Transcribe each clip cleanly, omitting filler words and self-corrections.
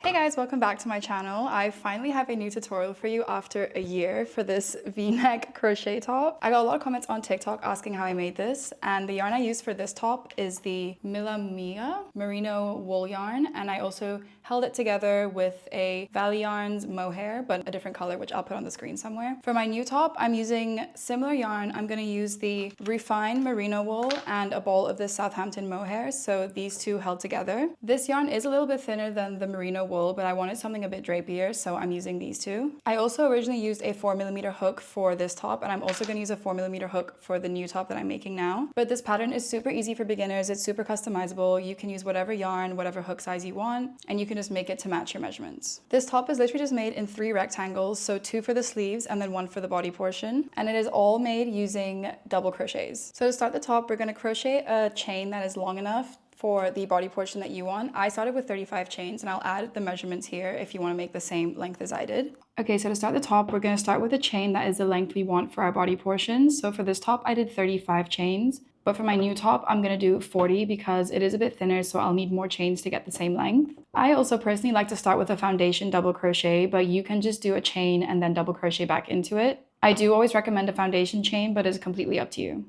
Hey guys, welcome back to my channel. I finally have a new tutorial for you after a year for this V-neck crochet top. I got a lot of comments on TikTok asking how I made this, and the yarn I used for this top is the Mila Mia merino wool yarn, and I also held it together with a Valley Yarns mohair, but a different color, which I'll put on the screen somewhere. For my new top, I'm using similar yarn. I'm gonna use the refined merino wool and a ball of this Southampton mohair, so these two held together. This yarn is a little bit thinner than the merino wool, but I wanted something a bit drapier, so I'm using these two. I also originally used a 4mm hook for this top, and I'm also gonna use a 4mm hook for the new top that I'm making now. But this pattern is super easy for beginners. It's super customizable. You can use whatever yarn, whatever hook size you want, and you can just make it to match your measurements. This top is literally just made in 3 rectangles, so 2 for the sleeves and then 1 for the body portion, and it is all made using double crochets. So to start the top, we're gonna crochet a chain that is long enough for the body portion that you want. I started with 35 chains, and I'll add the measurements here if you want to make the same length as I did. Okay, so to start the top, we're going to start with a chain that is the length we want for our body portion. So for this top, I did 35 chains, but for my new top, I'm going to do 40 because it is a bit thinner, so I'll need more chains to get the same length. I also personally like to start with a foundation double crochet, but you can just do a chain and then double crochet back into it. I do always recommend a foundation chain, but it's completely up to you.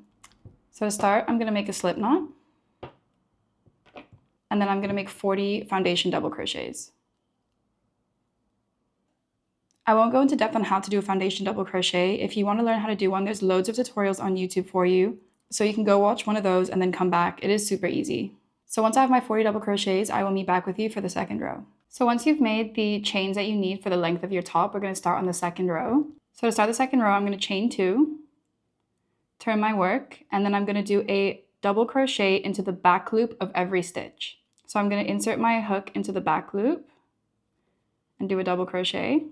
So to start, I'm going to make a slip knot. And then I'm going to make 40 foundation double crochets. I won't go into depth on how to do a foundation double crochet. If you want to learn how to do one, there's loads of tutorials on YouTube for you. So you can go watch one of those and then come back. It is super easy. So once I have my 40 double crochets, I will meet back with you for the second row. So once you've made the chains that you need for the length of your top, we're going to start on the second row. So to start the second row, I'm going to chain 2, turn my work, and then I'm going to do a double crochet into the back loop of every stitch. So I'm going to insert my hook into the back loop and do a double crochet.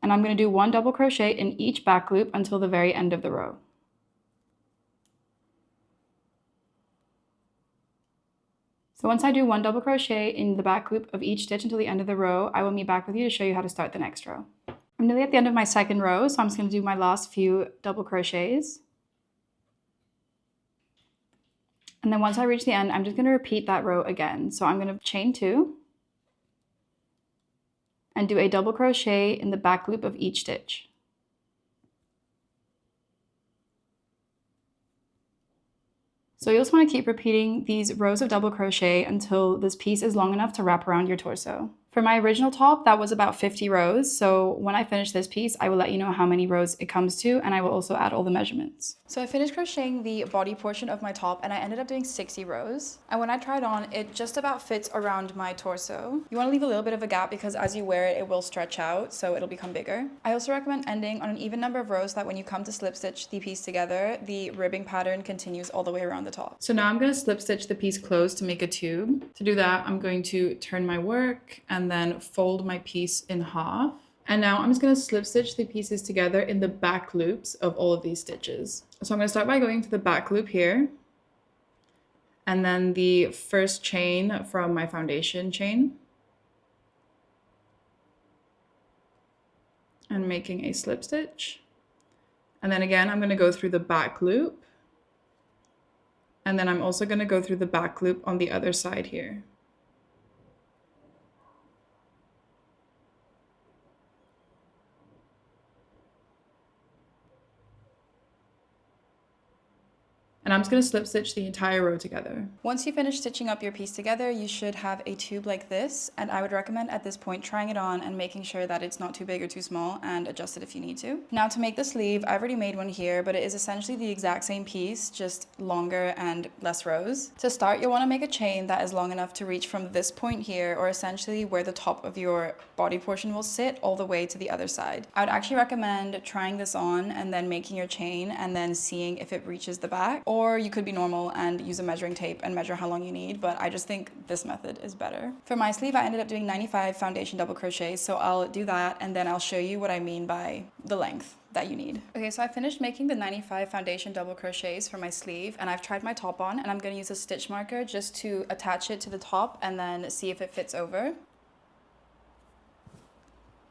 And I'm going to do 1 double crochet in each back loop until the very end of the row. So once I do 1 double crochet in the back loop of each stitch until the end of the row, I will meet back with you to show you how to start the next row. I'm nearly at the end of my second row, so I'm just going to do my last few double crochets. And then once I reach the end, I'm just going to repeat that row again. So I'm going to chain 2 and do a double crochet in the back loop of each stitch. So you just want to keep repeating these rows of double crochet until this piece is long enough to wrap around your torso. For my original top, that was about 50 rows. So when I finish this piece, I will let you know how many rows it comes to, and I will also add all the measurements. So I finished crocheting the body portion of my top, and I ended up doing 60 rows. And when I tried on, it just about fits around my torso. You want to leave a little bit of a gap because as you wear it, it will stretch out, so it'll become bigger. I also recommend ending on an even number of rows so that when you come to slip stitch the piece together, the ribbing pattern continues all the way around the top. So now I'm going to slip stitch the piece closed to make a tube. To do that, I'm going to turn my work and then fold my piece in half. And now I'm just going to slip stitch the pieces together in the back loops of all of these stitches. So I'm going to start by going to the back loop here, and then the first chain from my foundation chain, and making a slip stitch. And then again, I'm going to go through the back loop, and then I'm also going to go through the back loop on the other side here. And I'm just going to slip stitch the entire row together. Once you finish stitching up your piece together, you should have a tube like this, and I would recommend at this point trying it on and making sure that it's not too big or too small, and adjust it if you need to. Now to make the sleeve, I've already made one here, but it is essentially the exact same piece, just longer and less rows. To start, you'll want to make a chain that is long enough to reach from this point here, or essentially where the top of your body portion will sit, all the way to the other side. I would actually recommend trying this on and then making your chain and then seeing if it reaches the back, or you could be normal and use a measuring tape and measure how long you need, but I just think this method is better. For my sleeve, I ended up doing 95 foundation double crochets, so I'll do that and then I'll show you what I mean by the length that you need. Okay, so I finished making the 95 foundation double crochets for my sleeve, and I've tried my top on, and I'm going to use a stitch marker just to attach it to the top and then see if it fits over.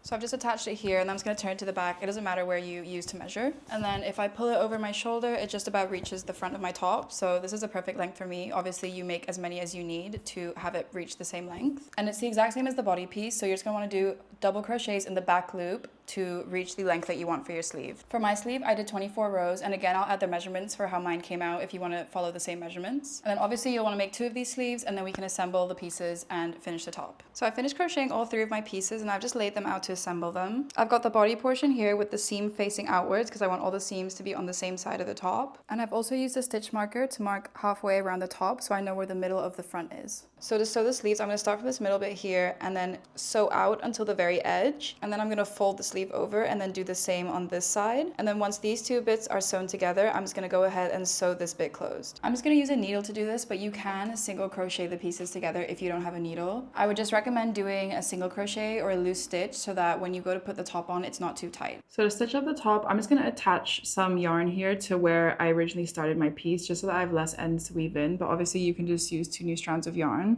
So I've just attached it here, and I'm just going to turn it to the back. It doesn't matter where you use to measure. And then if I pull it over my shoulder, it just about reaches the front of my top. So this is a perfect length for me. Obviously, you make as many as you need to have it reach the same length. And it's the exact same as the body piece. So you're just going to want to do double crochets in the back loop to reach the length that you want for your sleeve. For my sleeve, I did 24 rows. And again, I'll add the measurements for how mine came out if you want to follow the same measurements. And then obviously you'll want to make 2 of these sleeves, and then we can assemble the pieces and finish the top. So I finished crocheting all 3 of my pieces, and I've just laid them out to assemble them. I've got the body portion here with the seam facing outwards because I want all the seams to be on the same side of the top. And I've also used a stitch marker to mark halfway around the top so I know where the middle of the front is. So to sew the sleeves, I'm going to start from this middle bit here and then sew out until the very edge. And then I'm going to fold the sleeve over and then do the same on this side. And then once these 2 bits are sewn together, I'm just going to go ahead and sew this bit closed. I'm just going to use a needle to do this, but you can single crochet the pieces together if you don't have a needle. I would just recommend doing a single crochet or a loose stitch so that when you go to put the top on, it's not too tight. So to stitch up the top, I'm just going to attach some yarn here to where I originally started my piece just so that I have less ends to weave in, but obviously you can just use 2 new strands of yarn.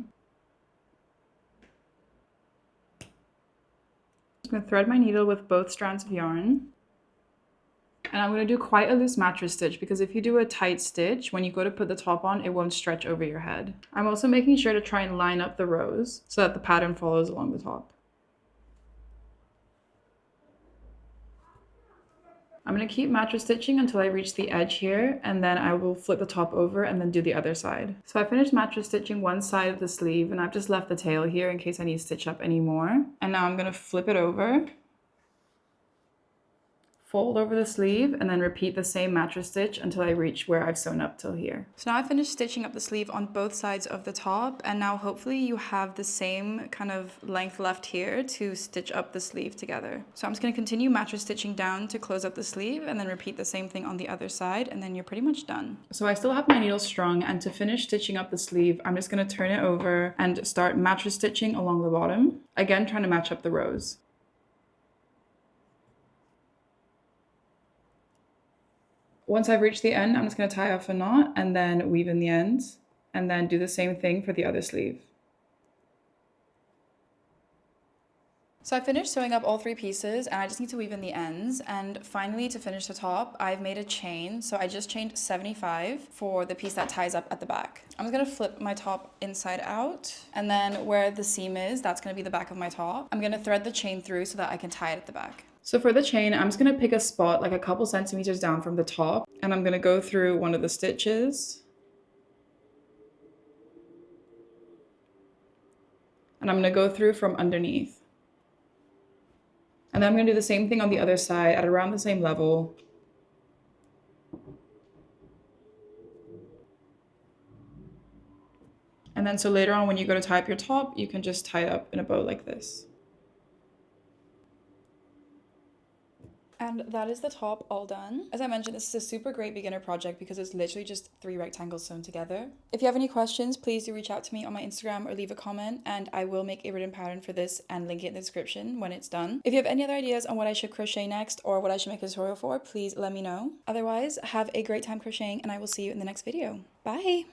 I'm going to thread my needle with both strands of yarn. And I'm going to do quite a loose mattress stitch because if you do a tight stitch, when you go to put the top on, it won't stretch over your head. I'm also making sure to try and line up the rows so that the pattern follows along the top. I'm going to keep mattress stitching until I reach the edge here, and then I will flip the top over and then do the other side. So I finished mattress stitching one side of the sleeve, and I've just left the tail here in case I need to stitch up any more. And now I'm going to flip it over, fold over the sleeve, and then repeat the same mattress stitch until I reach where I've sewn up till here. So now I finished stitching up the sleeve on both sides of the top, and now hopefully you have the same kind of length left here to stitch up the sleeve together. So I'm just going to continue mattress stitching down to close up the sleeve and then repeat the same thing on the other side, and then you're pretty much done. So I still have my needle strung, and to finish stitching up the sleeve, I'm just going to turn it over and start mattress stitching along the bottom, again trying to match up the rows. Once I've reached the end, I'm just going to tie off a knot and then weave in the ends, and then do the same thing for the other sleeve. So I finished sewing up all 3 pieces, and I just need to weave in the ends. And finally, to finish the top, I've made a chain. So I just chained 75 for the piece that ties up at the back. I'm just going to flip my top inside out, and then where the seam is, that's going to be the back of my top. I'm going to thread the chain through so that I can tie it at the back. So for the chain, I'm just going to pick a spot like a couple centimeters down from the top, and I'm going to go through one of the stitches. And I'm going to go through from underneath. And then I'm going to do the same thing on the other side at around the same level. And then so later on when you go to tie up your top, you can just tie it up in a bow like this. And that is the top all done. As I mentioned, this is a super great beginner project because it's literally just 3 rectangles sewn together. If you have any questions, please do reach out to me on my Instagram or leave a comment, and I will make a written pattern for this and link it in the description when it's done. If you have any other ideas on what I should crochet next or what I should make a tutorial for, please let me know. Otherwise, have a great time crocheting, and I will see you in the next video. Bye!